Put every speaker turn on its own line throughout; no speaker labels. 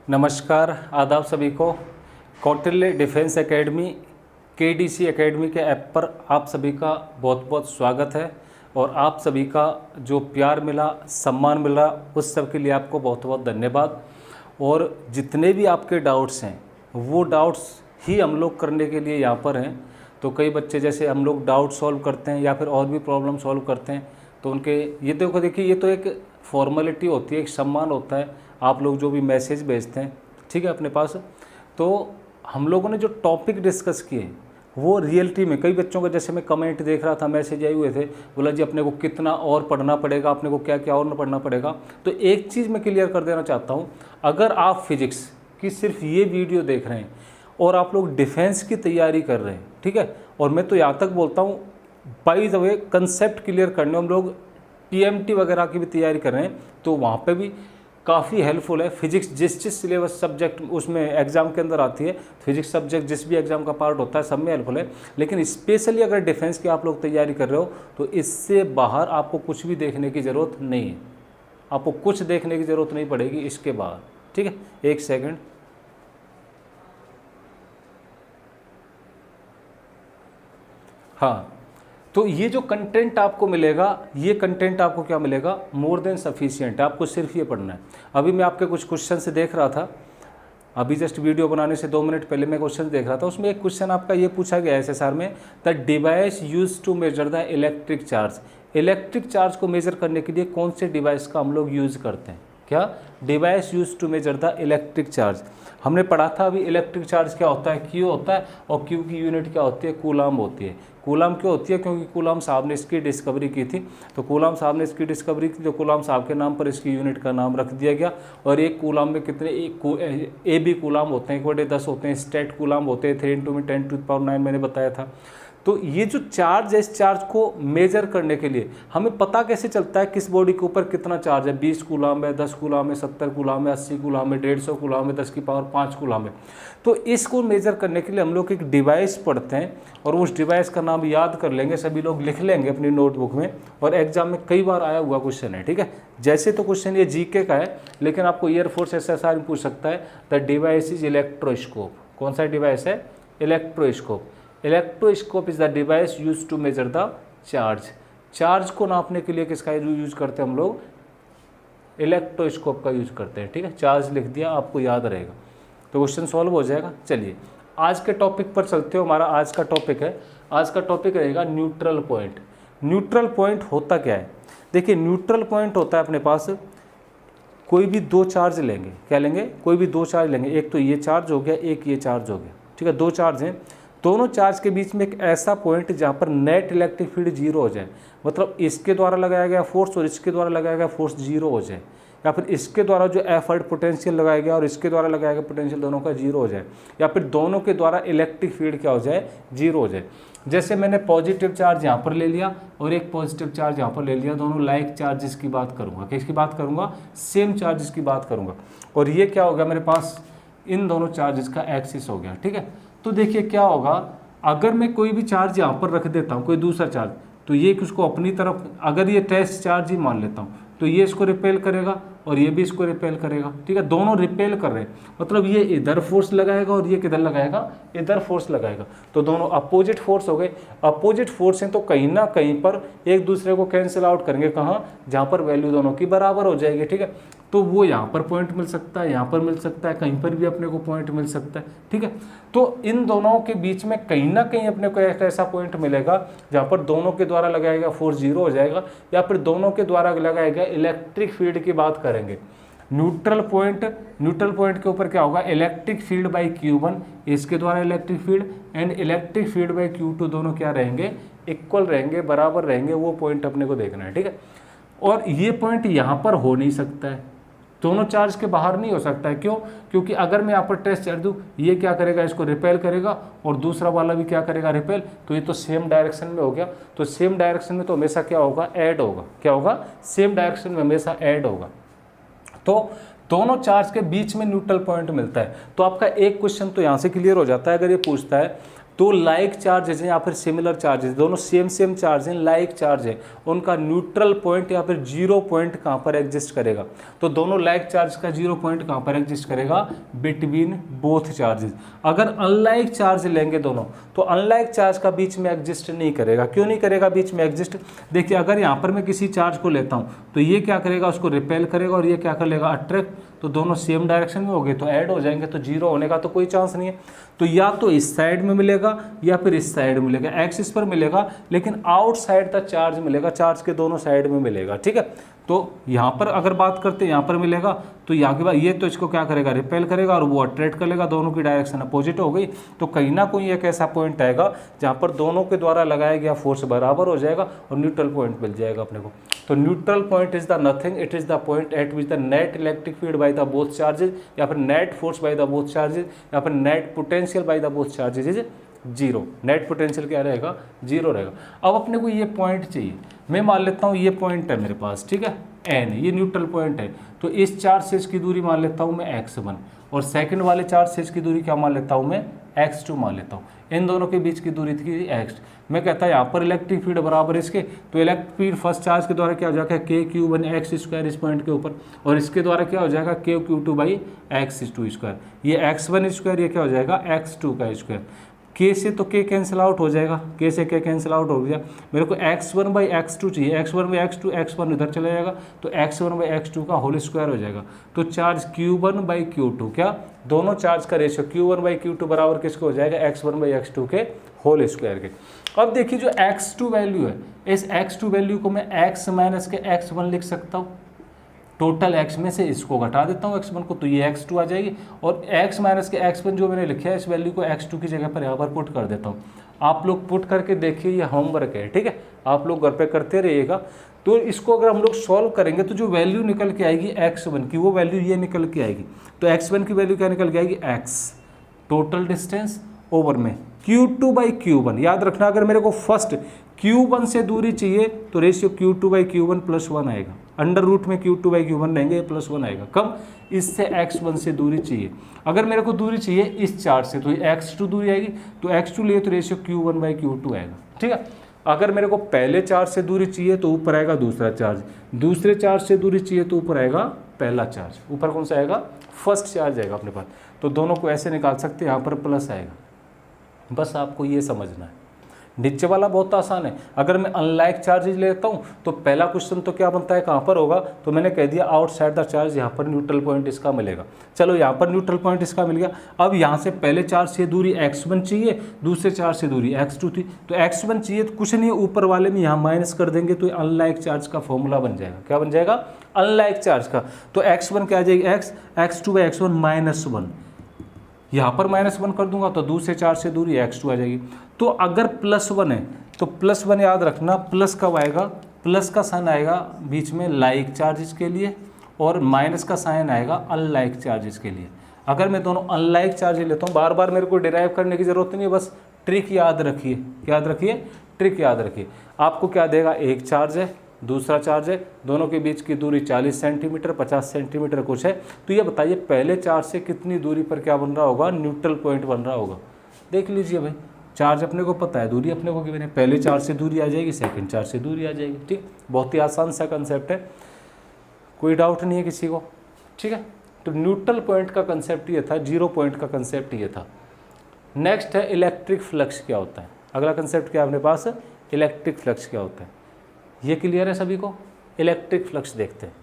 नमस्कार, आदाब सभी को। Kautilya defence academy KDC academy के ऐप पर आप सभी का बहुत बहुत स्वागत है और आप सभी का जो प्यार मिला, सम्मान मिला, उस सब के लिए आपको बहुत बहुत धन्यवाद। और जितने भी आपके डाउट्स हैं वो डाउट्स ही हम लोग करने के लिए यहाँ पर हैं। तो कई बच्चे जैसे हम लोग डाउट सॉल्व करते हैं या फिर और भी प्रॉब्लम सॉल्व करते हैं, तो उनके ये देखिए ये तो एक फॉर्मेलिटी होती है, एक सम्मान होता है। आप लोग जो भी मैसेज भेजते हैं, ठीक है, अपने पास, तो हम लोगों ने जो टॉपिक डिस्कस किए वो रियलिटी में कई बच्चों का, जैसे मैं कमेंट देख रहा था, मैसेज आए हुए थे, बोला जी अपने को कितना और पढ़ना पड़ेगा, अपने को क्या क्या और पढ़ना पड़ेगा। तो एक चीज़ मैं क्लियर कर देना चाहता हूँ, अगर आप फिजिक्स की सिर्फ ये वीडियो देख रहे हैं और आप लोग डिफेंस की तैयारी कर रहे हैं, ठीक है, और मैं तो यहाँ तक बोलता हूँ by the way concept clear करने हम लोग TMT वगैरह की भी तैयारी कर रहे हैं, तो वहाँ पे भी काफ़ी हेल्पफुल है। फिजिक्स जिस सिलेबस सब्जेक्ट उसमें एग्जाम के अंदर आती है, फिजिक्स सब्जेक्ट जिस भी एग्जाम का पार्ट होता है सब में हेल्पफुल है। लेकिन स्पेशली अगर डिफेंस की आप लोग तैयारी कर रहे हो तो इससे बाहर आपको कुछ भी देखने की ज़रूरत नहीं है, आपको कुछ देखने की ज़रूरत नहीं पड़ेगी इसके बाहर, ठीक है। एक सेकेंड, हाँ, तो ये जो कंटेंट आपको मिलेगा, ये कंटेंट आपको क्या मिलेगा, मोर देन सफिशिएंट। आपको सिर्फ ये पढ़ना है। अभी मैं आपके कुछ क्वेश्चन से देख रहा था, अभी जस्ट वीडियो बनाने से 2 मिनट पहले मैं क्वेश्चन देख रहा था, उसमें एक क्वेश्चन आपका ये पूछा गया है SSR में, the device use to measure the electric charge. Electric charge को मेजर करने के लिए कौन से डिवाइस का हम लोग यूज़ करते हैं? क्या device use to measure the electric charge. हमने पढ़ा था अभी इलेक्ट्रिक चार्ज क्या होता है, Q होता है, और Q की यूनिट क्या होती है, कूलाम होती है। कूलाम क्यों होती है? क्योंकि कूलाम साहब ने इसकी डिस्कवरी की थी, तो कूलाम साहब ने इसकी डिस्कवरी की, तो कूलाम साहब के नाम पर इसकी यूनिट का नाम रख दिया गया। और एक कूलाम में कितने AB कूलाम होते हैं, 1/10 होते हैं, स्टेट कूलाम होते हैं 3 × 10⁹ मैंने बताया था। तो ये जो चार्ज है, इस चार्ज को मेजर करने के लिए हमें पता कैसे चलता है किस बॉडी के ऊपर कितना चार्ज है? 20 कूलाम है, 10 कूलाम है, 70 कूलाम है, 80 कूलाम है, 150 कूलाम है, 10⁵ कूलाम है। तो इसको मेजर करने के लिए हम लोग एक डिवाइस पढ़ते हैं और उस डिवाइस का नाम याद कर लेंगे, सभी लोग लिख लेंगे अपनी नोटबुक में, और एग्जाम में कई बार आया हुआ क्वेश्चन है, ठीक है। जैसे तो क्वेश्चन ये GK का है, लेकिन आपको एयरफोर्स SSR में पूछ सकता है, द डिवाइस इज इलेक्ट्रोस्कोप। कौन सा डिवाइस है? Electroscope. Electroscope is the device use to measure the charge. Charge को नापने के लिए किसका यूज करते हैं हम लोग? इलेक्ट्रोस्कोप का यूज करते हैं, ठीक है। चार्ज लिख दिया, आपको याद रहेगा, तो क्वेश्चन सॉल्व हो जाएगा। चलिए आज के टॉपिक पर चलते हो। हमारा आज का टॉपिक है, आज का टॉपिक रहेगा न्यूट्रल पॉइंट। न्यूट्रल पॉइंट होता क्या है? देखिए, न्यूट्रल पॉइंट होता है अपने पास, कोई भी 2 चार्ज लेंगे, क्या लेंगे? कोई भी 2 चार्ज लेंगे, एक तो ये चार्ज हो गया, एक ये चार्ज हो गया, ठीक है। 2 चार्ज हैं, दोनों चार्ज के बीच में एक ऐसा पॉइंट जहाँ पर नेट इलेक्ट्रिक फील्ड 0 हो जाए, मतलब इसके द्वारा लगाया गया फोर्स और इसके द्वारा लगाया गया फोर्स 0 हो जाए, या फिर इसके द्वारा जो एफर्ट पोटेंशियल लगाया गया और इसके द्वारा लगाया गया पोटेंशियल दोनों का 0 हो जाए, या फिर दोनों के द्वारा इलेक्ट्रिक फील्ड क्या हो जाए, 0 हो जाए। जैसे मैंने पॉजिटिव चार्ज यहाँ पर ले लिया और एक पॉजिटिव चार्ज यहाँ पर ले लिया, दोनों लाइक चार्जेस की बात करूँगा, किसकी बात करूँगा? सेम चार्जेस की बात करूँगा। और ये क्या होगा मेरे पास, इन दोनों चार्जेस का एक्सिस हो गया, ठीक है। तो देखिए क्या होगा, अगर मैं कोई भी चार्ज यहाँ पर रख देता हूँ, कोई दूसरा चार्ज, तो ये उसको अपनी तरफ, अगर ये टेस्ट चार्ज ही मान लेता हूँ, तो ये इसको रिपेल करेगा और ये भी इसको रिपेल करेगा, ठीक है। दोनों रिपेल कर रहे हैं, मतलब ये इधर फोर्स लगाएगा और ये किधर लगाएगा, इधर फोर्स लगाएगा, तो दोनों अपोजिट फोर्स हो गए। अपोजिट फोर्स हैं तो कहीं ना कहीं पर एक दूसरे को कैंसिल आउट करेंगे, कहाँ? जहाँ पर वैल्यू दोनों की बराबर हो जाएगी, ठीक है। तो वो यहाँ पर पॉइंट मिल सकता है, यहाँ पर मिल सकता है, कहीं पर भी अपने को पॉइंट मिल सकता है, ठीक है। तो इन दोनों के बीच में कहीं ना कहीं अपने को एक ऐसा पॉइंट मिलेगा जहाँ पर दोनों के द्वारा लगाया गया फोर्स 0 हो जाएगा, या फिर दोनों के द्वारा लगाया गया इलेक्ट्रिक फील्ड की बात करेंगे। न्यूट्रल पॉइंट के ऊपर क्या होगा, इलेक्ट्रिक फील्ड बाई Q1, इसके द्वारा electric field, and electric field by Q2, दोनों क्या रहेंगे, इक्वल रहेंगे, बराबर रहेंगे। वो पॉइंट अपने को देखना है, ठीक है। और ये पॉइंट यहाँ पर हो नहीं सकता है, दोनों चार्ज के बाहर नहीं हो सकता है। क्यों? क्योंकि अगर मैं यहाँ पर टेस्ट चार्ज दूँ, ये क्या करेगा, इसको रिपेल करेगा, और दूसरा वाला भी क्या करेगा, रिपेल, तो ये तो सेम डायरेक्शन में हो गया। तो सेम डायरेक्शन में तो हमेशा क्या होगा, ऐड होगा। क्या होगा? सेम डायरेक्शन में हमेशा ऐड होगा। तो दोनों चार्ज के बीच में न्यूट्रल पॉइंट मिलता है। तो आपका एक क्वेश्चन तो यहाँ से क्लियर हो जाता है। अगर ये पूछता है तो लाइक चार्जेज हैं या फिर सिमिलर चार्जेज, दोनों सेम चार्ज हैं, लाइक चार्ज है, उनका न्यूट्रल पॉइंट या फिर जीरो पॉइंट कहाँ पर एग्जिस्ट करेगा? तो दोनों लाइक चार्ज का जीरो पॉइंट कहाँ पर एग्जिस्ट करेगा? Between both charges. अगर अनलाइक चार्ज लेंगे दोनों, तो अनलाइक चार्ज का बीच में एग्जिस्ट नहीं करेगा। क्यों नहीं करेगा बीच में एग्जिस्ट? देखिए, अगर यहाँ पर मैं किसी चार्ज को लेता हूँ तो ये क्या करेगा? उसको रिपेल करेगा, और ये क्या कर लेगा? अट्रैक्ट। तो दोनों सेम डायरेक्शन में हो गए तो ऐड हो जाएंगे, तो जीरो होने का तो कोई चांस नहीं है। तो या तो इस साइड में मिलेगा या फिर इस साइड में मिलेगा, एक्सिस पर मिलेगा, लेकिन आउटसाइड द चार्ज मिलेगा, चार्ज के दोनों साइड में मिलेगा। ठीक है, तो यहाँ पर अगर बात करते हैं, यहाँ पर मिलेगा, तो यहाँ के बाद ये तो इसको क्या करेगा? रिपेल करेगा, और वो अट्रैक्ट कर लेगा, दोनों की डायरेक्शन अपोजिट हो गई। तो कहीं ना कोई एक ऐसा पॉइंट आएगा जहाँ पर दोनों के द्वारा लगाया गया फोर्स बराबर हो जाएगा और न्यूट्रल पॉइंट मिल जाएगा अपने को। तो neutral point is the nothing, it is the point eight which the net electric field by the both charges, या फिर net force by the both charges, या फिर net potential by the both charges is zero. Net potential क्या रहेगा? Zero रहेगा। अब अपने को ये पॉइंट चाहिए, मैं मान लेता हूँ ये पॉइंट है मेरे पास, ठीक है, एन, ये न्यूट्रल पॉइंट है। तो इस चार्ज से इसकी दूरी मान लेता हूँ मैं x1, और सेकंड वाले चार्ज से इसकी दूरी क्या मान लेता हूँ मैं? x2 मान लेता हूँ। इन दोनों के बीच की दूरी थी x। मैं कहता है यहाँ पर इलेक्ट्रिक फील्ड बराबर इसके, तो इलेक्ट्रिक फील्ड फर्स्ट चार्ज के द्वारा क्या हो जाएगा? k⁴ इस पॉइंट के ऊपर, और इसके द्वारा क्या हो जाएगा? k⁴x²। ये x1², ये क्या हो जाएगा? x2 का स्क्वायर। k से तो k कैंसिल आउट हो जाएगा, k से k कैंसिल आउट हो गया। मेरे को x1/x2 चाहिए, x1/x2, x1 इधर चला जाएगा, तो x1/x2 का होल स्क्वायर हो जाएगा। तो चार्ज q1/q2, क्या? दोनों चार्ज का रेशियो q1/q2 बराबर किसको हो जाएगा? x1/x2 के होल स्क्वायर के। अब देखिए, जो x2 वैल्यू है, इस x2 वैल्यू को मैं x माइनस के x1 लिख सकता हूँ। टोटल x में से इसको घटा देता हूँ x1 को, तो ये x2 आ जाएगी, और x माइनस के x1 जो मैंने लिखा है, इस वैल्यू को x2 की जगह पर यहाँ पर पुट कर देता हूँ। आप लोग पुट करके देखिए, ये होमवर्क है, ठीक है, आप लोग घर पे करते रहिएगा। तो इसको अगर हम लोग सॉल्व करेंगे तो जो वैल्यू निकल के आएगी x1 की, वो वैल्यू ये निकल के आएगी। तो x1 की वैल्यू क्या निकल के आएगी? x टोटल डिस्टेंस ओवर में q2/q1। याद रखना, अगर मेरे को फर्स्ट q1 से दूरी चाहिए तो रेशियो q2/q1 +1 आएगा। अंडर रूट में q2/q1 लेंगे, +1 आएगा। कब? इससे x1 से दूरी चाहिए। अगर मेरे को दूरी चाहिए इस चार्ज से, तो ये x2 दूरी आएगी, तो x2 लिए तो रेशियो q1/q2 आएगा। ठीक है, अगर मेरे को पहले चार्ज से दूरी चाहिए तो ऊपर आएगा दूसरा चार्ज, दूसरे चार्ज से दूरी चाहिए तो ऊपर आएगा पहला चार्ज। ऊपर कौन सा आएगा? फर्स्ट चार्ज आएगा अपने पास। तो दोनों को ऐसे निकाल सकते हैं, यहाँ पर प्लस आएगा। बस आपको ये समझना है। नीचे वाला बहुत आसान है। अगर मैं अनलाइक चार्जेज लेता हूँ तो पहला क्वेश्चन तो क्या बनता है? कहाँ पर होगा? तो मैंने कह दिया आउटसाइड द चार्ज, यहाँ पर न्यूट्रल पॉइंट इसका मिलेगा। चलो, यहाँ पर न्यूट्रल पॉइंट इसका मिल गया। अब यहाँ से पहले चार्ज से दूरी x1 चाहिए, दूसरे चार्ज से दूरी x2 थी, तो x1 चाहिए तो कुछ नहीं, ऊपर वाले में यहाँ माइनस कर देंगे तो अनलाइक चार्ज का फॉर्मूला बन जाएगा। क्या बन जाएगा? अनलाइक चार्ज का। तो x1 क्या आ जाएगी? x, x2/x1 -1, यहाँ पर -1 कर दूंगा तो दूसरे चार्ज से दूरी x2 आ जाएगी। तो अगर +1 है तो +1 याद रखना, प्लस कब आएगा? प्लस का साइन आएगा बीच में लाइक चार्जेस के लिए, और माइनस का साइन आएगा अनलाइक चार्जेस के लिए। अगर मैं दोनों अनलाइक चार्जेस लेता हूँ, बार बार मेरे को डिराइव करने की जरूरत नहीं है, बस ट्रिक याद रखिए। याद रखिए, ट्रिक याद रखिए। आपको क्या देगा? एक चार्ज है, दूसरा चार्ज है, दोनों के बीच की दूरी 40 सेंटीमीटर 50 सेंटीमीटर कुछ है। तो ये बताइए पहले चार्ज से कितनी दूरी पर क्या बन रहा होगा? न्यूट्रल पॉइंट बन रहा होगा। देख लीजिए भाई, चार्ज अपने को पता है, दूरी अपने को गिवन है। पहले चार्ज से दूरी आ जाएगी, सेकंड चार्ज से दूरी आ जाएगी। ठीक, बहुत ही आसान सा कंसेप्ट है, कोई डाउट नहीं है किसी को। ठीक है, तो न्यूट्रल पॉइंट का कंसेप्ट ये था, जीरो पॉइंट का कंसेप्ट ये था। नेक्स्ट है इलेक्ट्रिक फ्लक्स क्या होता है। अगला कंसेप्ट क्या है अपने पास? इलेक्ट्रिक फ्लक्स क्या होता है। ये क्लियर है सभी को? इलेक्ट्रिक फ्लक्स देखते हैं।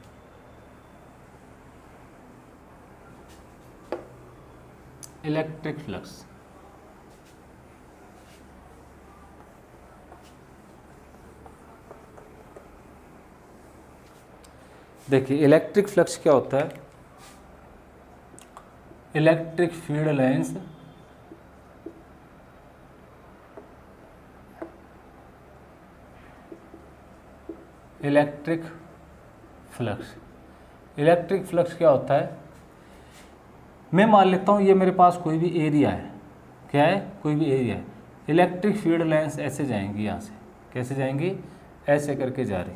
इलेक्ट्रिक फ्लक्स, देखिए इलेक्ट्रिक फ्लक्स क्या होता है? Electric field lines electric flux. Electric flux क्या होता है? मैं मान लेता हूँ ये मेरे पास कोई भी एरिया है। क्या है? कोई भी एरिया है। इलेक्ट्रिक फील्ड लाइंस ऐसे जाएंगी, यहाँ से कैसे जाएंगी? ऐसे करके जा रही।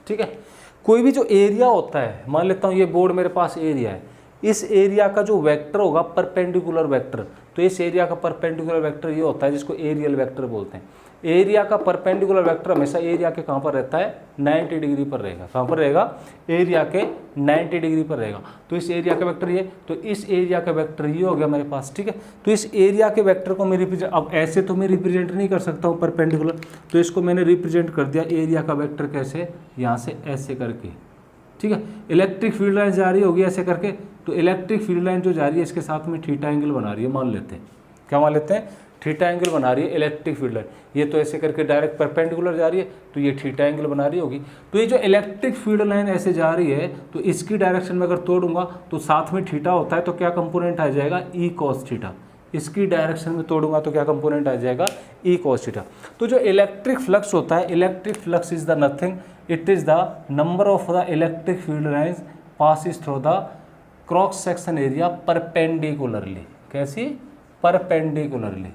ठीक है, कोई भी जो एरिया होता है, मान लेता हूँ ये बोर्ड मेरे पास एरिया है, इस एरिया का जो वेक्टर होगा परपेंडिकुलर वेक्टर, तो इस एरिया का परपेंडिकुलर वेक्टर ये होता है जिसको एरियल वेक्टर बोलते हैं। एरिया का परपेंडिकुलर वेक्टर हमेशा एरिया के कहाँ पर रहता है, 90 डिग्री पर रहेगा। कहाँ पर रहेगा, एरिया के 90 डिग्री पर रहेगा। तो इस एरिया का वेक्टर ये, तो इस एरिया का वेक्टर ये हो गया मेरे पास, ठीक है। तो इस एरिया के वेक्टर को मैं रिप्रेजेंट, अब ऐसे तो मैं रिप्रेजेंट नहीं कर सकता हूँ परपेंडिकुलर, तो इसको मैंने रिप्रेजेंट कर दिया एरिया का वेक्टर कैसे, यहाँ से ऐसे करके, ठीक है। इलेक्ट्रिक फील्ड लाइन जा रही होगी ऐसे करके, तो इलेक्ट्रिक फील्ड लाइन जो जा रही है इसके साथ में थीटा एंगल बना रही है, मान लेते हैं। क्या मान लेते हैं, थीटा एंगल बना रही है इलेक्ट्रिक फील्ड लाइन। ये तो ऐसे करके डायरेक्ट परपेंडिकुलर जा रही है, तो ये थीटा एंगल बना रही होगी। तो ये जो इलेक्ट्रिक फील्ड लाइन ऐसे जा रही है, तो इसकी डायरेक्शन में अगर तोड़ूंगा तो साथ में थीटा होता है, तो क्या कंपोनेंट आ जाएगा, ई कॉस थीटा। इसकी डायरेक्शन में तोड़ूंगा तो क्या कंपोनेंट आ जाएगा, ई कॉस थीटा। तो जो इलेक्ट्रिक फ्लक्स होता है, electric flux is the nothing, it is the number of the electric field lines passes through the cross section area perpendicularly. कैसी, परपेंडिकुलरली,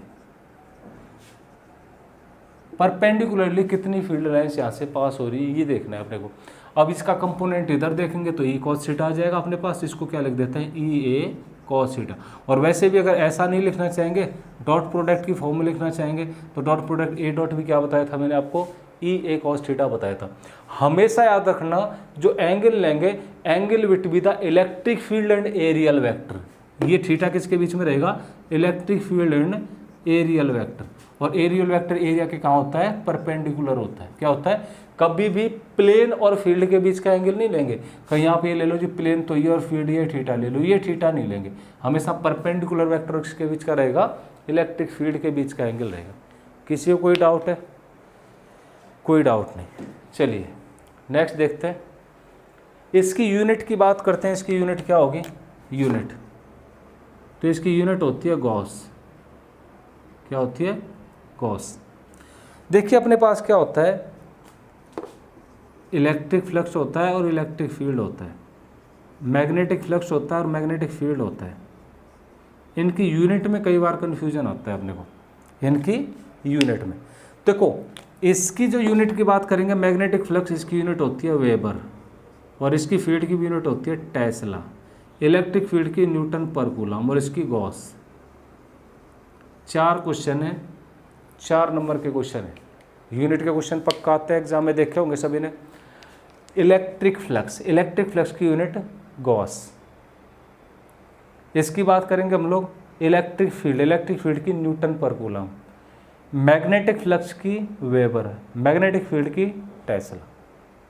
परपेंडिकुलरली कितनी फील्ड लाइंस यहाँ से पास हो रही है ये देखना है अपने को। अब इसका कंपोनेंट इधर देखेंगे तो ई कॉस थीटा आ जाएगा अपने पास, इसको क्या लिख देते हैं, ई ए कॉस थीटा। और वैसे भी अगर ऐसा नहीं लिखना चाहेंगे, डॉट प्रोडक्ट की फॉर्म में लिखना चाहेंगे, तो डॉट प्रोडक्ट ए डॉट भी क्या बताया था मैंने आपको, ई ए कॉस थीटा बताया था। हमेशा याद रखना जो एंगल लेंगे, angle with B the electric field and aerial vector. ये थीटा किसके बीच में रहेगा, electric field and aerial vector. और एरियल वेक्टर एरिया के कहाँ होता है, परपेंडिकुलर होता है। क्या होता है, कभी भी प्लेन और फील्ड के बीच का एंगल नहीं लेंगे। कहीं आप ये ले लो जी प्लेन तो ये, और फील्ड ये थीटा ले लो, ये थीटा नहीं लेंगे। हमेशा परपेंडिकुलर वेक्टर के बीच का रहेगा, इलेक्ट्रिक फील्ड के बीच का एंगल रहेगा। किसी को कोई डाउट है, कोई डाउट नहीं। चलिए नेक्स्ट देखते हैं, इसकी यूनिट की बात करते हैं। इसकी यूनिट क्या होगी, यूनिट, तो इसकी यूनिट होती है गॉस। क्या होती है, गॉस। देखिए अपने पास क्या होता है, इलेक्ट्रिक फ्लक्स होता है और इलेक्ट्रिक फील्ड होता है, मैग्नेटिक फ्लक्स होता है और मैग्नेटिक फील्ड होता है। इनकी यूनिट में कई बार कन्फ्यूजन आता है अपने को, इनकी यूनिट में। देखो इसकी जो यूनिट की बात करेंगे, मैग्नेटिक फ्लक्स, इसकी यूनिट होती है वेबर, और इसकी फील्ड की यूनिट होती है टेस्ला। इलेक्ट्रिक फील्ड की न्यूटन पर कूलम, और इसकी गॉस। 4 क्वेश्चन है, 4 नंबर के क्वेश्चन है। यूनिट के क्वेश्चन पक्का आते हैं, एग्जाम में देखे होंगे सभी ने। इलेक्ट्रिक फ्लक्स, इलेक्ट्रिक फ्लक्स की यूनिट गॉस। इसकी बात करेंगे हम लोग, इलेक्ट्रिक फील्ड, इलेक्ट्रिक फील्ड की न्यूटन पर कूलम। मैग्नेटिक फ्लक्स की वेबर, मैग्नेटिक फील्ड की टेस्ला।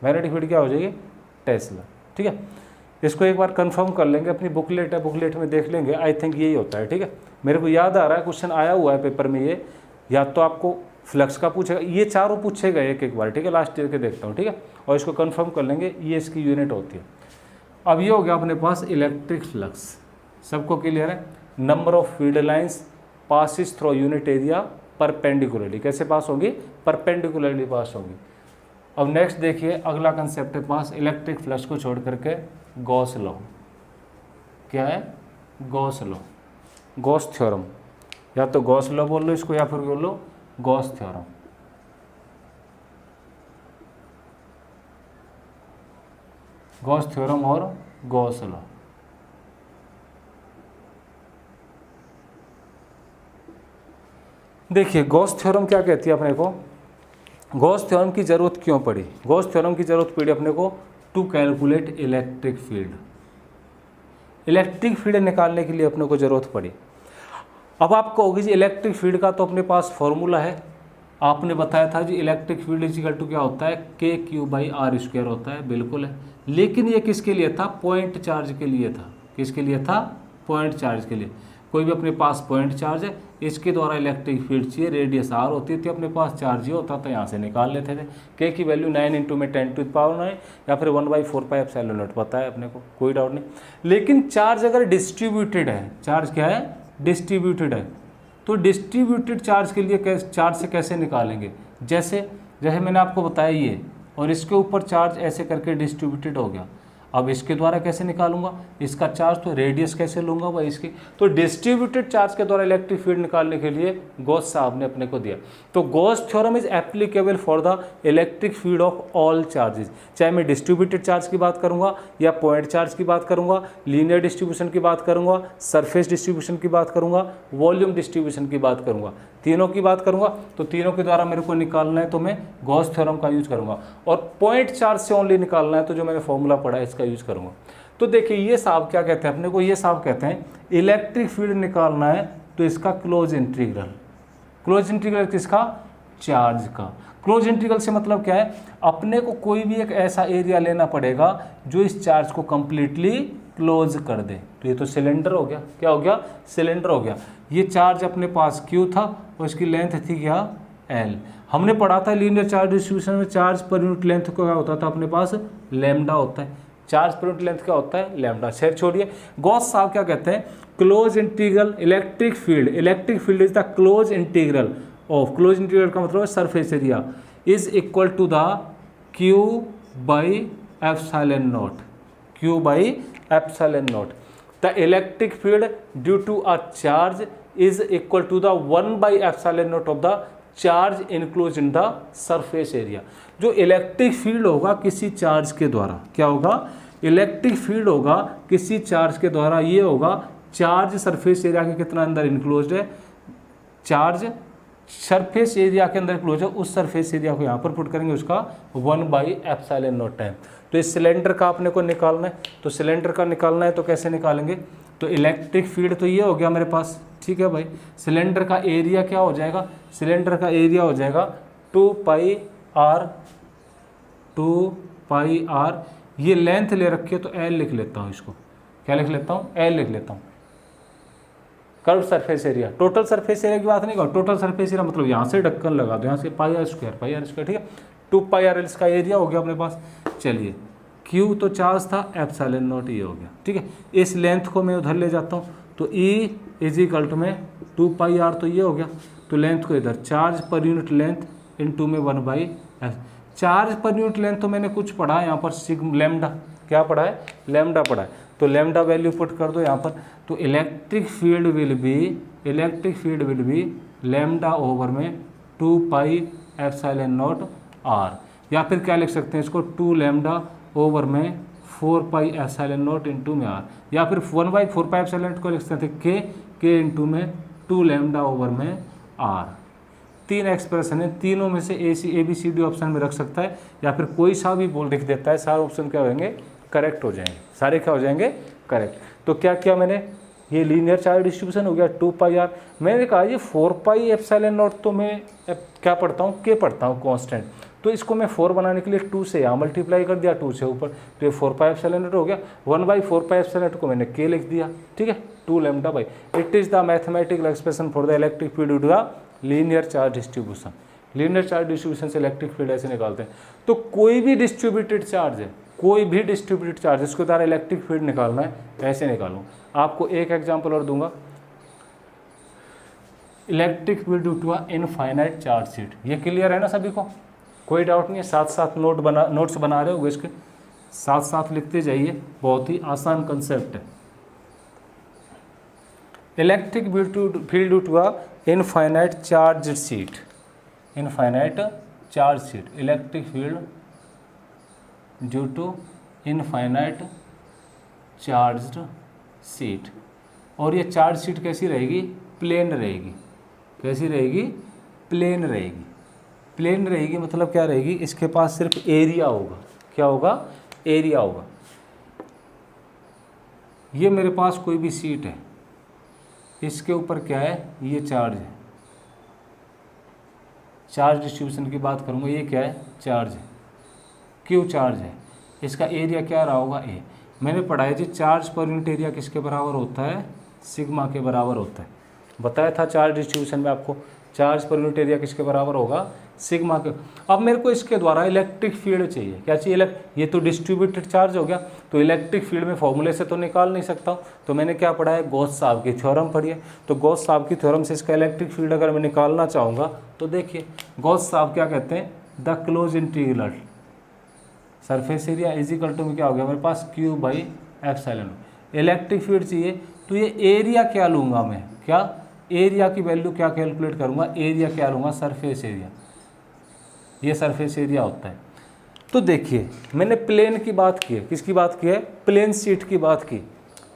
मैग्नेटिक फील्ड क्या हो जाएगी, टेस्ला, ठीक है। इसको एक बार कंफर्म कर लेंगे, अपनी बुकलेट है, बुकलेट में देख लेंगे। आई थिंक यही होता है, ठीक है। मेरे को याद आ रहा है क्वेश्चन आया हुआ है पेपर में ये, या तो आपको फ्लक्स का पूछेगा, ये चारों पूछेगा एक बार, ठीक है। लास्ट ईयर के देखता हूँ, ठीक है, और इसको कंफर्म कर लेंगे, ये इसकी यूनिट होती है। अब ये हो गया अपने पास इलेक्ट्रिक फ्लक्स, सबको क्लियर है। Number of field lines passes through unit area perpendicularly. कैसे पास होगी, परपेंडिकुलरली पास होगी। अब नेक्स्ट देखिए, अगला कंसेप्ट है पास, इलेक्ट्रिक फ्लक्स को छोड़ करके गॉस लॉ। क्या है, गॉस लॉ, गॉस थ्योरम, या तो गॉस लॉ बोल लो इसको, या फिर बोल लो गॉस थ्योरम। गॉस थ्योरम और गॉस लॉ। देखिए गॉस थ्योरम क्या कहती है अपने को, गॉस थ्योरम की जरूरत क्यों पड़ी, गॉस थ्योरम की जरूरत पड़ी अपने को to calculate electric field. Electric field निकालने के लिए अपने को जरूरत पड़ी। अब आपको होगी जी इलेक्ट्रिक फील्ड का तो अपने पास फॉर्मूला है, आपने बताया था जी इलेक्ट्रिक फील्ड इक्वल टू क्या होता है, KQ/R² होता है, बिल्कुल है। लेकिन ये किसके लिए था, पॉइंट चार्ज के लिए था। किसके लिए था, पॉइंट चार्ज के लिए। कोई भी अपने पास पॉइंट चार्ज है, इसके द्वारा इलेक्ट्रिक फील्ड चाहिए, रेडियस R होती थी, अपने पास चार्ज ये होता था, यहाँ से निकाल लेते थे। K की वैल्यू 9 × में 10⁻⁹ या फिर 1/4πε0 पता है अपने को, कोई डाउट नहीं। लेकिन चार्ज अगर डिस्ट्रीब्यूटेड है, चार्ज क्या है, डिस्ट्रीब्यूटेड है, तो डिस्ट्रीब्यूटेड चार्ज के लिए चार्ज से कैसे निकालेंगे, जैसे मैंने आपको बताया ये, और इसके ऊपर चार्ज ऐसे करके डिस्ट्रीब्यूटेड हो गया। अब इसके द्वारा कैसे निकालूंगा इसका चार्ज, तो रेडियस कैसे लूंगा भाई इसकी। तो डिस्ट्रीब्यूटेड चार्ज के द्वारा इलेक्ट्रिक फील्ड निकालने के लिए गॉस साहब ने अपने को दिया। तो Gauss theorem is applicable for the electric field of all charges, चाहे मैं डिस्ट्रीब्यूटेड चार्ज की बात करूंगा या पॉइंट चार्ज की बात करूंगा, लीनियर डिस्ट्रीब्यूशन की बात करूंगा, सरफेस डिस्ट्रीब्यूशन की बात करूंगा, वॉल्यूम डिस्ट्रीब्यूशन की बात करूंगा, तीनों की बात करूंगा। तो तीनों के द्वारा मेरे को निकालना है तो मैं गॉस थ्योरम का यूज करूंगा, और पॉइंट चार्ज से ओनली निकालना है तो जो मैंने फॉर्मूला पढ़ा है इसका यूज करूंगा। तो देखिए ये साहब क्या कहते हैं अपने को, ये साहब कहते हैं इलेक्ट्रिक फील्ड निकालना है तो इसका क्लोज इंटीग्रल, क्लोज इंटीग्रल किसका, चार्ज का। क्लोज इंटीग्रल से मतलब क्या है, अपने को कोई भी एक ऐसा एरिया लेना पड़ेगा जो इस चार्ज को कंप्लीटली क्लोज कर दे। तो ये तो सिलेंडर हो गया, क्या हो गया, सिलेंडर हो गया। ये चार्ज अपने पास Q था और इसकी लेंथ थी क्या, L। हमने पढ़ा था लीनियर चार्ज डिस्ट्रीब्यूशन में चार्ज पर यूनिट लेंथ को क्या होता था अपने पास, लैम्डा होता है। चार्ज पर यूनिट लेंथ क्या होता है, लैम्डा। शेर छोड़िए, गॉस साहब क्या कहते हैं, close integral electric field, electric field is the close integral of, close integral का मतलब है surface area, is equal to the Q by epsilon naught, Q by epsilon naught. The electric field due to a charge is equal to the 1 by epsilon naught of the charge enclose in the surface area. जो electric field होगा किसी charge के द्वारा, क्या होगा, electric field होगा किसी charge के द्वारा, ये होगा चार्ज सरफेस एरिया के कितना अंदर इनक्लोज है, चार्ज सरफेस एरिया के अंदर क्लोज है, उस सरफेस एरिया को यहाँ पर पुट करेंगे, उसका 1 बाई एप्सिलॉन नॉट टाइम। तो इस सिलेंडर का अपने को निकालना है, तो सिलेंडर का निकालना है तो कैसे निकालेंगे, तो इलेक्ट्रिक फील्ड तो ये हो गया मेरे पास, ठीक है भाई। सिलेंडर का एरिया क्या हो जाएगा, सिलेंडर का एरिया हो जाएगा 2 पाई आर, ये लेंथ ले रखी है तो L लिख लेता हूँ, इसको क्या लिख लेता हूँ, L लिख लेता हूँ। Curve surface area, total surface area की बात नहीं करो, टोटल सरफेस एरिया मतलब यहाँ से ढक्कन लगा दो, यहाँ से पाई आर स्क्वायर, ठीक है। 2 पाई आर इसका एरिया हो गया अपने पास। चलिए Q तो चार्ज था, एप्सिलॉन नॉट ये हो गया, ठीक है। इस लेंथ को मैं उधर ले जाता हूँ तो E इज इक्वल टू में 2 पाई आर, तो ये हो गया, तो लेंथ को इधर, charge per unit length into में 1 by F. Charge per unit length तो मैंने कुछ पढ़ा है यहाँ पर, सिग्मा लैम्डा, क्या पढ़ा है, लैम्डा पढ़ा है, तो लैम्डा वैल्यू पुट कर दो यहाँ पर। तो electric field will be lambda over में 2 पाई एप्सिलॉन नॉट आर, या फिर क्या लिख सकते हैं इसको, 2 लैम्डा ओवर में 4 पाई एप्सिलॉन नॉट इंटू में आर, या फिर 1 बाई 4 पाई एप्सिलॉन नॉट को लिख सकते हैं के इंटू में 2 लैम्डा ओवर में आर। 3 एक्सप्रेशन है, तीनों में से ABCD ऑप्शन में रख सकता है, या फिर कोई सा भी बोल लिख देता है, सारे ऑप्शन क्या होंगे, करेक्ट हो जाएंगे, सारे क्या हो जाएंगे, करेक्ट। तो क्या किया मैंने, ये लीनियर चार्ज डिस्ट्रीब्यूशन हो गया 2 पाई आर। मैंने कहा ये 4 पाई एप्सिलॉन नॉट तो मैं क्या पढ़ता हूँ, के पढ़ता हूँ कांस्टेंट, तो इसको मैं 4 बनाने के लिए 2 से यहाँ मल्टीप्लाई कर दिया, 2 से ऊपर, तो ये 4 पाई एप्सिलॉन नॉट हो गया। 1 बाई 4 पाई एप्सिलॉन नॉट को मैंने के लिख दिया, ठीक है, 2 lambda by. It is the mathematical expression for the electric field due to the linear charge distribution. Linear charge distribution से इलेक्ट्रिक फील्ड ऐसे निकालते हैं। तो कोई भी डिस्ट्रीब्यूटेड चार्ज है, कोई भी डिस्ट्रीब्यूटेड चार्ज, इसके द्वारा इलेक्ट्रिक फील्ड निकालना है, ऐसे निकालूँ। आपको एक एग्जांपल और दूंगा, electric field due to infinite charge sheet. ये क्लियर है ना सभी को, कोई डाउट नहीं है। साथ साथ नोट्स बना रहे होगे, इसके साथ साथ लिखते जाइए, बहुत ही आसान कंसेप्ट है। Electric field due to infinite charge sheet, infinite charge sheet, electric field due to infinite charged sheet. और ये चार्ज शीट कैसी रहेगी, प्लेन रहेगी। कैसी रहेगी, प्लेन रहेगी। प्लेन रहेगी मतलब क्या रहेगी, इसके पास सिर्फ एरिया होगा, क्या होगा, एरिया होगा। ये मेरे पास कोई भी शीट है, इसके ऊपर क्या है, ये चार्ज है, चार्ज डिस्ट्रीब्यूशन की बात करूँगा, ये क्या है, चार्ज है, क्यू चार्ज है, इसका एरिया क्या रहा होगा, ए। मैंने पढ़ा है जी चार्ज पर यूनिट एरिया किसके बराबर होता है, सिग्मा के बराबर होता है। बताया था चार्ज डिस्ट्रीब्यूशन में आपको, चार्ज पर यूनिट एरिया किसके बराबर होगा, सिग्मा के। अब मेरे को इसके द्वारा इलेक्ट्रिक फील्ड चाहिए, क्या चाहिए, ये तो डिस्ट्रीब्यूटेड चार्ज हो गया, तो इलेक्ट्रिक फील्ड में फॉर्मूले से तो निकाल नहीं सकता हूँ। तो मैंने क्या पढ़ा है, गॉस साहब की थ्योरम पढ़ी है। तो गॉस साहब की थ्योरम से इसका इलेक्ट्रिक फील्ड अगर मैं निकालना चाहूँगा तो देखिए, गॉस साहब क्या कहते हैं, the close integral, surface area is equal to में क्या हो गया मेरे पास Q by epsilon. Electric field चाहिए तो ये एरिया क्या लूँगा मैं, क्या एरिया की वैल्यू क्या कैलकुलेट करूँगा, एरिया क्या लूँगा, सरफेस एरिया। ये सरफेस एरिया होता है। तो देखिए मैंने प्लेन की बात की है, किसकी बात की है, प्लेन शीट की बात की।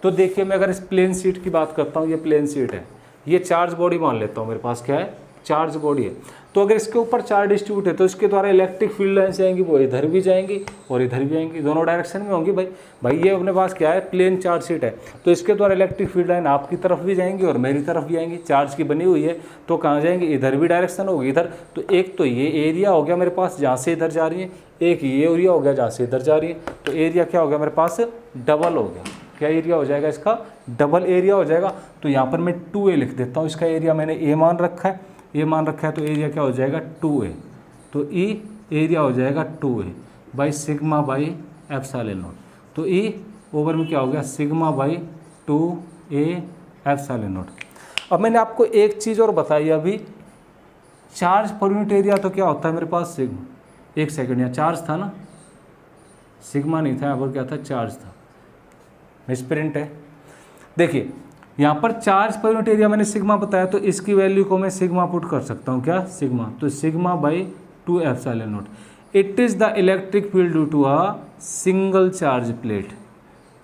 तो देखिए मैं अगर इस प्लेन शीट की बात करता हूँ, ये प्लेन शीट है, ये चार्ज बॉडी मान लेता हूँ, मेरे पास क्या है, चार्ज बॉडी है। तो अगर इसके ऊपर चार्ज डिस्ट्रीब्यूट है तो इसके द्वारा इलेक्ट्रिक फील्ड लाइन्स आएंगी, वो इधर भी जाएंगी और इधर भी आएंगी, दोनों डायरेक्शन में होंगी। भाई ये अपने पास क्या है, प्लेन चार्ज शीट है, तो इसके द्वारा इलेक्ट्रिक फील्ड लाइन आपकी तरफ भी जाएंगी और मेरी तरफ भी आएंगी। चार्ज की बनी हुई है तो कहाँ जाएंगी, इधर भी डायरेक्शन होगी, इधर। तो एक तो ये एरिया हो गया मेरे पास जहाँ से इधर जा रही है, एक ये एरिया हो गया जहाँ से इधर जा रही है। तो एरिया क्या हो गया मेरे पास, डबल हो गया। क्या एरिया हो जाएगा इसका, डबल एरिया हो जाएगा। तो यहाँ पर मैं 2a लिख देता हूँ, इसका एरिया मैंने a मान रखा है, a मान रखा है, तो एरिया क्या हो जाएगा 2a। तो E एरिया हो जाएगा 2a by sigma by epsilon not. तो E ओवर में क्या हो गया, sigma by 2a epsilon not. अब मैंने आपको एक चीज़ और बताई अभी, चार्ज पर यूनिट एरिया तो क्या होता है मेरे पास, सिग्मा। एक सेकंड, यहाँ चार्ज था ना, सिग्मा नहीं था, यहाँ पर क्या था, चार्ज था, मिसप्रिंट है। देखिए यहाँ पर चार्ज पर यूनिट एरिया मैंने सिग्मा बताया, तो इसकी वैल्यू को मैं सिग्मा पुट कर सकता हूँ, क्या, सिग्मा। तो sigma by 2 epsilon naught. It is the electric field due to a single charge plate.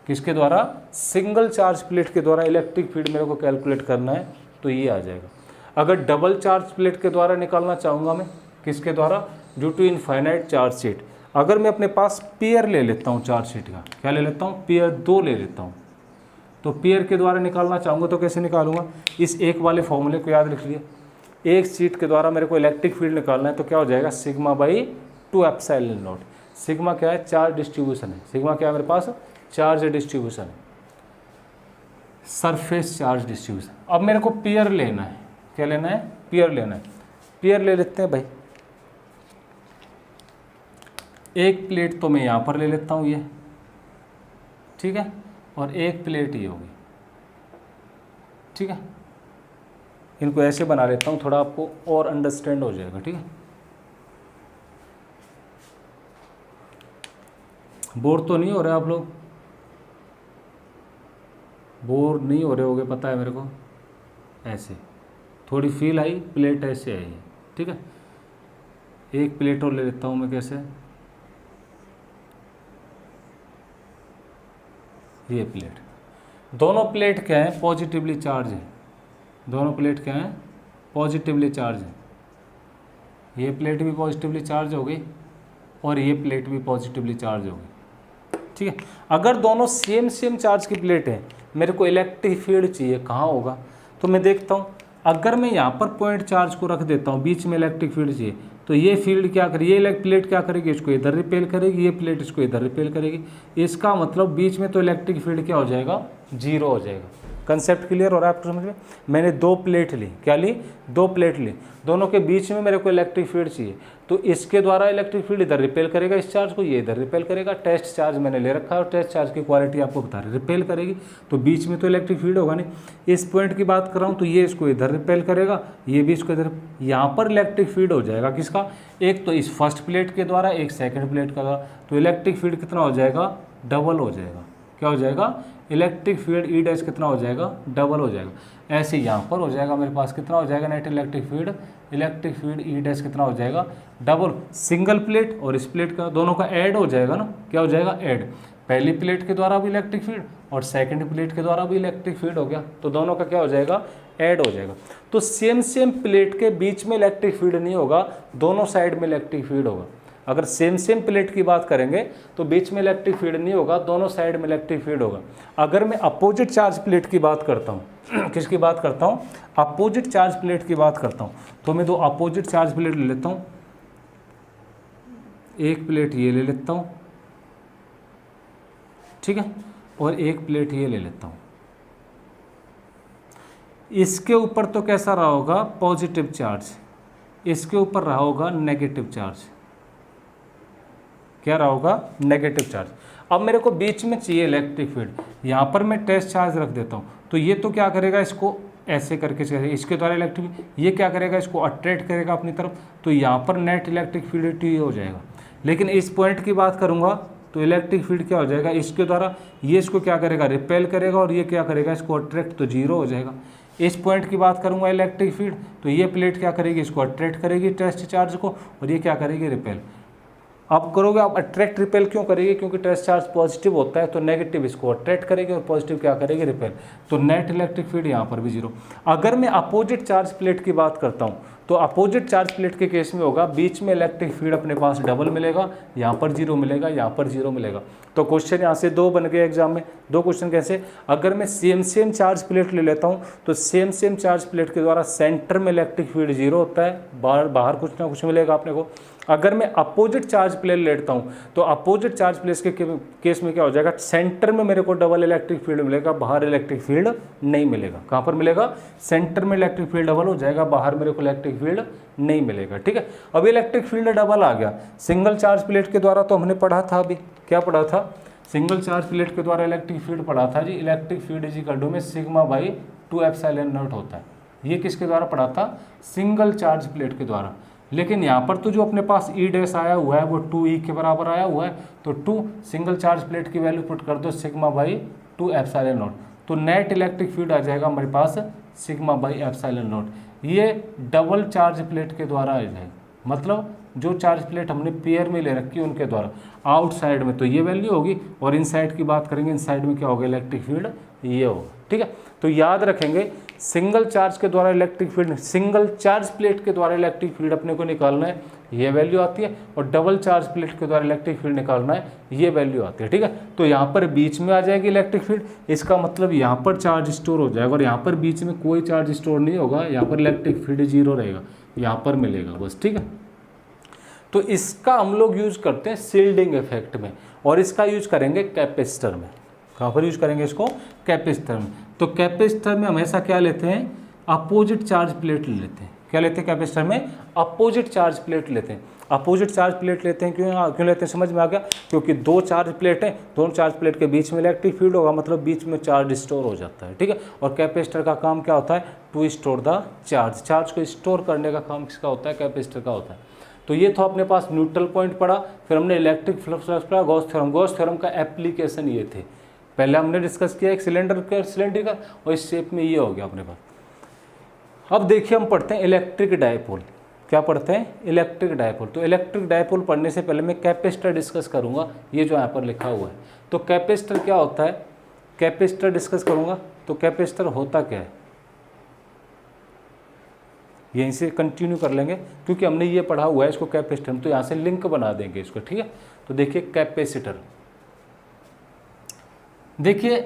किसके द्वारा, सिंगल चार्ज प्लेट के द्वारा इलेक्ट्रिक फील्ड मेरे को कैलकुलेट करना है, तो ये आ जाएगा। अगर डबल चार्ज प्लेट के द्वारा निकालना चाहूँगा मैं, किसके द्वारा, due to infinite charge sheet. अगर मैं अपने पास पेयर ले लेता हूँ चार्ज शीट का, क्या ले लेता हूँ, पेयर 2 ले लेता हूँ, तो पेयर के द्वारा निकालना चाहूँगा तो कैसे निकालूंगा, इस एक वाले फॉर्मूले को याद रख लिए। एक शीट के द्वारा मेरे को इलेक्ट्रिक फील्ड निकालना है, तो क्या हो जाएगा, sigma by 2 epsilon not. Sigma क्या है, चार्ज डिस्ट्रीब्यूशन है, सिग्मा क्या है मेरे पास, चार्ज डिस्ट्रीब्यूशन है, सरफेस चार्ज डिस्ट्रीब्यूशन। अब मेरे को पेयर लेना है, क्या लेना है, पेयर लेना है। पेयर ले लेते हैं भाई, एक प्लेट तो मैं यहाँ पर ले लेता हूँ ये, ठीक है, और एक प्लेट ये होगी, ठीक है। इनको ऐसे बना लेता हूँ, थोड़ा आपको और अंडरस्टैंड हो जाएगा, ठीक है। बोर तो नहीं हो रहे आप लोग, बोर नहीं हो रहे होगे, पता है मेरे को। ऐसे थोड़ी फील आई, प्लेट ऐसे आई है, ठीक है। एक प्लेट और ले लेता हूँ मैं, कैसे, ये प्लेट। दोनों प्लेट क्या है, पॉजिटिवली चार्ज है, दोनों प्लेट क्या है, पॉजिटिवली चार्ज है। ये प्लेट भी पॉजिटिवली चार्ज हो गई और ये प्लेट भी पॉजिटिवली चार्ज हो गई, ठीक है। अगर दोनों सेम चार्ज की प्लेट है, मेरे को इलेक्ट्रिक फील्ड चाहिए, कहाँ होगा, तो मैं देखता हूँ, अगर मैं यहाँ पर पॉइंट चार्ज को रख देता हूँ, बीच में इलेक्ट्रिक फील्ड चाहिए, तो ये फील्ड क्या करेगी, ये प्लेट क्या करेगी, इसको इधर रिपेल करेगी, ये प्लेट इसको इधर रिपेल करेगी। इसका मतलब बीच में तो इलेक्ट्रिक फील्ड क्या हो जाएगा, 0 हो जाएगा। कंसेप्ट क्लियर हो रहा है आपको समझ में। मैंने 2 प्लेट ली, क्या ली, 2 प्लेट ली, दोनों के बीच में मेरे को इलेक्ट्रिक फील्ड चाहिए, तो इसके द्वारा इलेक्ट्रिक फील्ड इधर रिपेल करेगा इस चार्ज को, ये इधर रिपेल करेगा। टेस्ट चार्ज मैंने ले रखा है और टेस्ट चार्ज की क्वालिटी आपको बता रही, रिपेल करेगी, तो बीच में तो इलेक्ट्रिक फील्ड होगा नहीं। इस पॉइंट की बात कर रहा हूँ, तो ये इसको इधर रिपेल करेगा, ये भी इसको इधर, यहाँ पर इलेक्ट्रिक फील्ड हो जाएगा किसका, एक तो इस फर्स्ट प्लेट के द्वारा, एक सेकेंड प्लेट का द्वारा। तो इलेक्ट्रिक फील्ड कितना हो जाएगा, डबल हो जाएगा। क्या हो जाएगा, इलेक्ट्रिक फील्ड ई डैश कितना हो जाएगा, डबल हो जाएगा। ऐसे यहाँ पर हो जाएगा मेरे पास, कितना हो जाएगा net electric field E dash कितना हो जाएगा, डबल। सिंगल प्लेट और इस प्लेट का दोनों का ऐड हो जाएगा ना, क्या हो जाएगा, ऐड। पहली प्लेट के द्वारा भी इलेक्ट्रिक फील्ड और सेकंड प्लेट के द्वारा भी इलेक्ट्रिक फील्ड हो गया, तो दोनों का क्या हो जाएगा, ऐड हो जाएगा। तो सेम प्लेट के बीच में इलेक्ट्रिक फील्ड नहीं होगा, दोनों साइड में इलेक्ट्रिक फील्ड होगा। अगर सेम प्लेट की बात करेंगे तो बीच में इलेक्ट्रिक फील्ड नहीं होगा, दोनों साइड में इलेक्ट्रिक फील्ड होगा। अगर मैं अपोजिट चार्ज प्लेट की बात करता हूँ किसकी बात करता हूँ, अपोजिट चार्ज प्लेट की बात करता हूँ, तो मैं 2 अपोजिट चार्ज प्लेट ले लेता हूँ। एक प्लेट ये ले लेता हूँ, ठीक है, और एक प्लेट ये ले लेता हूँ। इसके ऊपर तो कैसा रहा होगा, पॉजिटिव चार्ज, इसके ऊपर रहा होगा नेगेटिव चार्ज। क्या रहा होगा, नेगेटिव चार्ज। अब मेरे को बीच में चाहिए इलेक्ट्रिक फील्ड, यहाँ पर मैं टेस्ट चार्ज रख देता हूँ, तो ये तो क्या करेगा, इसको ऐसे करके इसके द्वारा इलेक्ट्रिक, ये क्या करेगा, इसको अट्रैक्ट करेगा अपनी तरफ, तो यहाँ पर नेट इलेक्ट्रिक फील्ड टी हो जाएगा। लेकिन इस पॉइंट की बात करूँगा तो इलेक्ट्रिक फील्ड क्या हो जाएगा, इसके द्वारा ये इसको क्या करेगा, रिपेल करेगा और ये क्या करेगा, इसको अट्रैक्ट, तो जीरो हो जाएगा। इस पॉइंट की बात करूंगा इलेक्ट्रिक फील्ड, तो ये प्लेट क्या करेगी, इसको अट्रैक्ट करेगी टेस्ट चार्ज को, और ये क्या करेगी, रिपेल। आप करोगे, आप अट्रैक्ट रिपेल क्यों करेगी, क्योंकि टेस्ट चार्ज पॉजिटिव होता है तो नेगेटिव इसको अट्रैक्ट करेगी और पॉजिटिव क्या करेगी, रिपेल। तो नेट इलेक्ट्रिक फील्ड यहाँ पर भी जीरो। अगर मैं अपोजिट चार्ज प्लेट की बात करता हूँ तो अपोजिट चार्ज प्लेट के केस में होगा, बीच में इलेक्ट्रिक फील्ड अपने पास डबल मिलेगा, यहाँ पर जीरो मिलेगा, यहाँ पर जीरो मिलेगा। तो क्वेश्चन यहाँ से दो बन गए एग्जाम में। दो क्वेश्चन कैसे, अगर मैं सेम चार्ज प्लेट ले लेता हूँ तो सेम चार्ज प्लेट के द्वारा सेंटर में इलेक्ट्रिक फील्ड जीरो होता है, बाहर कुछ ना कुछ मिलेगा अपने को। अगर मैं अपोजिट चार्ज प्लेट लेता हूँ तो अपोजिट चार्ज प्लेट के केस में क्या हो जाएगा, सेंटर में मेरे को डबल इलेक्ट्रिक फील्ड मिलेगा, बाहर इलेक्ट्रिक फील्ड नहीं मिलेगा। कहाँ पर मिलेगा, सेंटर में इलेक्ट्रिक फील्ड डबल हो जाएगा, बाहर मेरे को इलेक्ट्रिक फील्ड नहीं मिलेगा। ठीक है, अब इलेक्ट्रिक फील्ड डबल आ गया। सिंगल चार्ज प्लेट के द्वारा तो हमने पढ़ा था, अभी क्या पढ़ा था, सिंगल चार्ज प्लेट के द्वारा इलेक्ट्रिक फील्ड पढ़ा था जी, electric field is equal to में सिग्मा बाई 2 एप्सिलॉन नॉट होता है। ये किसके द्वारा पढ़ा था, सिंगल चार्ज प्लेट के द्वारा। लेकिन यहाँ पर तो जो अपने पास ई डैश आया हुआ है वो 2e के बराबर आया हुआ है, तो 2 सिंगल चार्ज प्लेट की वैल्यू पुट कर दो सिग्मा बाई 2 एप्सिलॉन नॉट, तो नेट इलेक्ट्रिक फील्ड आ जाएगा हमारे पास सिग्मा बाई एप्सिलॉन नॉट। ये डबल चार्ज प्लेट के द्वारा आ जाएगा, मतलब जो चार्ज प्लेट हमने पेयर में ले रखी है उनके द्वारा। आउटसाइड में तो ये वैल्यू होगी और इनसाइड की बात करेंगे, इनसाइड में क्या होगा, इलेक्ट्रिक फील्ड ये होगा। ठीक है, तो याद रखेंगे सिंगल चार्ज के द्वारा electric field, single charge plate के द्वारा इलेक्ट्रिक फील्ड अपने को निकालना है, ये वैल्यू आती है, और डबल चार्ज प्लेट के द्वारा इलेक्ट्रिक फील्ड निकालना है, ये वैल्यू आती है। ठीक है, तो यहाँ पर बीच में आ जाएगी इलेक्ट्रिक फील्ड, इसका मतलब यहाँ पर चार्ज स्टोर हो जाएगा, और यहाँ पर बीच में कोई चार्ज स्टोर नहीं होगा, यहाँ पर इलेक्ट्रिक फील्ड जीरो रहेगा, यहाँ पर मिलेगा बस। ठीक है, तो इसका हम लोग यूज करते हैं शील्डिंग इफेक्ट में, और इसका यूज करेंगे कैपेसिटर में। कहाँ पर यूज करेंगे इसको, कैपेसिटर में। तो कैपेसिटर में हमेशा क्या लेते हैं, अपोजिट चार्ज प्लेट लेते हैं। क्या लेते हैं कैपेसिटर में, अपोजिट चार्ज प्लेट लेते हैं। अपोजिट चार्ज प्लेट लेते हैं क्यों लेते हैं, समझ में आ गया, क्योंकि दो चार्ज प्लेट हैं, दोनों चार्ज प्लेट के बीच में इलेक्ट्रिक फील्ड होगा, मतलब बीच में चार्ज स्टोर हो जाता है। ठीक है, और कैपेसिटर का काम क्या होता है, to store the charge, charge को स्टोर करने का काम किसका होता है, कैपेसिटर का होता है। तो ये था अपने पास न्यूट्रल पॉइंट पढ़ा, फिर हमने इलेक्ट्रिक फ्लक्स पढ़ा, गॉस थ्योरम। गॉस थ्योरम का एप्लीकेशन ये थे, पहले हमने डिस्कस किया एक सिलेंडर का और इस शेप में ये हो गया अपने पास। अब देखिए हम पढ़ते हैं इलेक्ट्रिक डायपोल। क्या पढ़ते हैं, इलेक्ट्रिक डायपोल। तो इलेक्ट्रिक डायपोल पढ़ने से पहले मैं कैपेसिटर डिस्कस करूंगा, ये जो यहाँ पर लिखा हुआ है। तो कैपेसिटर क्या होता है, कैपेसिटर डिस्कस करूंगा। तो कैपेसिटर होता क्या है, यहीं से कंटिन्यू कर लेंगे क्योंकि हमने ये पढ़ा हुआ है इसको कैपेसिटर में, तो यहाँ से लिंक बना देंगे इसको। ठीक है, तो देखिए कैपेसिटर, देखिए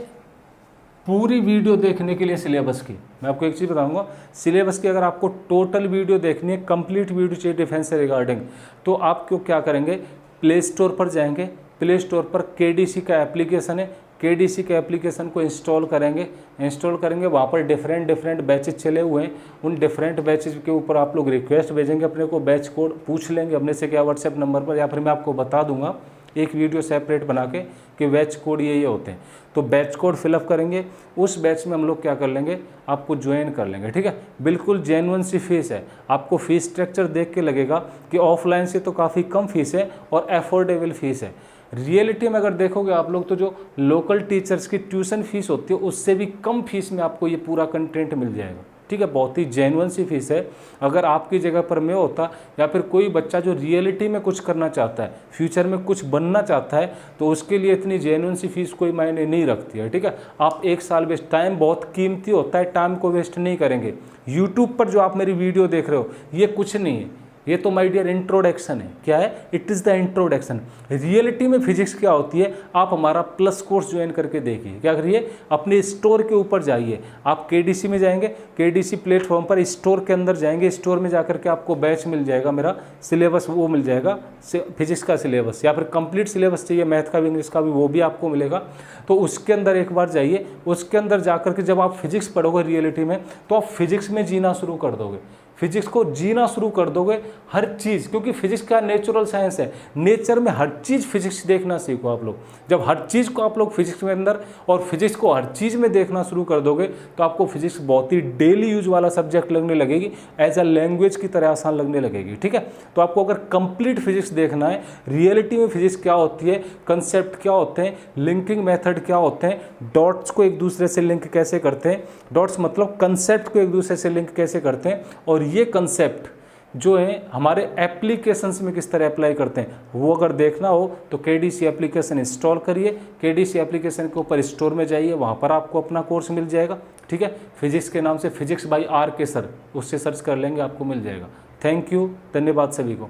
पूरी वीडियो देखने के लिए सिलेबस की मैं आपको एक चीज़ बताऊंगा, सिलेबस की अगर आपको टोटल वीडियो देखनी है, कंप्लीट वीडियो चाहिए डिफेंस से रिगार्डिंग, तो आप क्यों क्या करेंगे, प्ले स्टोर पर जाएंगे, प्ले स्टोर पर KDC का एप्लीकेशन है, KDC के एप्लीकेशन को इंस्टॉल करेंगे, वहाँ पर डिफरेंट बैचेज चले हुए हैं, उन डिफरेंट बैचेज के ऊपर आप लोग रिक्वेस्ट भेजेंगे अपने को, बैच कोड पूछ लेंगे अपने से क्या व्हाट्सएप नंबर पर, या फिर मैं आपको बता दूंगा एक वीडियो सेपरेट बना के कि बैच कोड ये होते हैं। तो बैच कोड फिलअप करेंगे, उस बैच में हम लोग क्या कर लेंगे, आपको ज्वाइन कर लेंगे। ठीक है, बिल्कुल जेन्युइन सी फीस है, आपको फीस स्ट्रक्चर देख के लगेगा कि ऑफलाइन से तो काफ़ी कम फीस है और अफोर्डेबल फीस है। रियलिटी में अगर देखोगे आप लोग तो जो लोकल टीचर्स की ट्यूशन फीस होती है उससे भी कम फीस में आपको ये पूरा कंटेंट मिल जाएगा। ठीक है, बहुत ही जेन्युइन सी फीस है। अगर आपकी जगह पर मैं होता या फिर कोई बच्चा जो रियलिटी में कुछ करना चाहता है, फ्यूचर में कुछ बनना चाहता है, तो उसके लिए इतनी जेन्युइन सी फीस कोई मायने नहीं रखती है। ठीक है, आप एक साल वेस्ट, टाइम बहुत कीमती होता है, टाइम को वेस्ट नहीं करेंगे। यूट्यूब पर जो आप मेरी वीडियो देख रहे हो ये कुछ नहीं है, ये तो माय डियर इंट्रोडक्शन है। क्या है, it is the introduction. Reality में फिजिक्स क्या होती है, आप हमारा प्लस कोर्स ज्वाइन करके देखिए। क्या करिए, अपने स्टोर के ऊपर जाइए, आप KDC में जाएंगे, KDC प्लेटफॉर्म पर स्टोर के अंदर जाएंगे, स्टोर में जाकर के आपको बैच मिल जाएगा, मेरा सिलेबस वो मिल जाएगा, फिजिक्स का सिलेबस, या फिर कंप्लीट सिलेबस चाहिए मैथ का भी इंग्लिश का भी, वो भी आपको मिलेगा। तो उसके अंदर एक बार जाइए, उसके अंदर जाकर के जब आप फिजिक्स पढ़ोगे रियलिटी में, तो आप फिजिक्स में जीना शुरू कर दोगे। फिजिक्स को जीना शुरू कर दोगे, हर चीज़, क्योंकि फिजिक्स का नेचुरल साइंस है, नेचर में हर चीज़ फिजिक्स देखना सीखो आप लोग। जब हर चीज़ को आप लोग फिजिक्स में अंदर और फिजिक्स को हर चीज़ में देखना शुरू कर दोगे तो आपको फिजिक्स बहुत ही डेली यूज वाला सब्जेक्ट लगने लगेगी, एज अ लैंग्वेज की तरह आसान लगने लगेगी। ठीक है, तो आपको अगर कंप्लीट फिजिक्स देखना है, रियलिटी में फिजिक्स क्या होती है, कंसेप्ट क्या होते हैं, लिंकिंग मेथड क्या होते हैं, डॉट्स को एक दूसरे से लिंक कैसे करते हैं, डॉट्स मतलब कंसेप्ट को एक दूसरे से लिंक कैसे करते हैं, और ये कंसेप्ट जो है हमारे एप्लीकेशंस में किस तरह अप्लाई करते हैं, वो अगर देखना हो तो KDC एप्लीकेशन इंस्टॉल करिए, KDC एप्लीकेशन के ऊपर स्टोर में जाइए, वहाँ पर आपको अपना कोर्स मिल जाएगा। ठीक है, फिजिक्स के नाम से फिजिक्स बाय RK सर, उससे सर्च कर लेंगे, आपको मिल जाएगा। थैंक यू, धन्यवाद सभी को।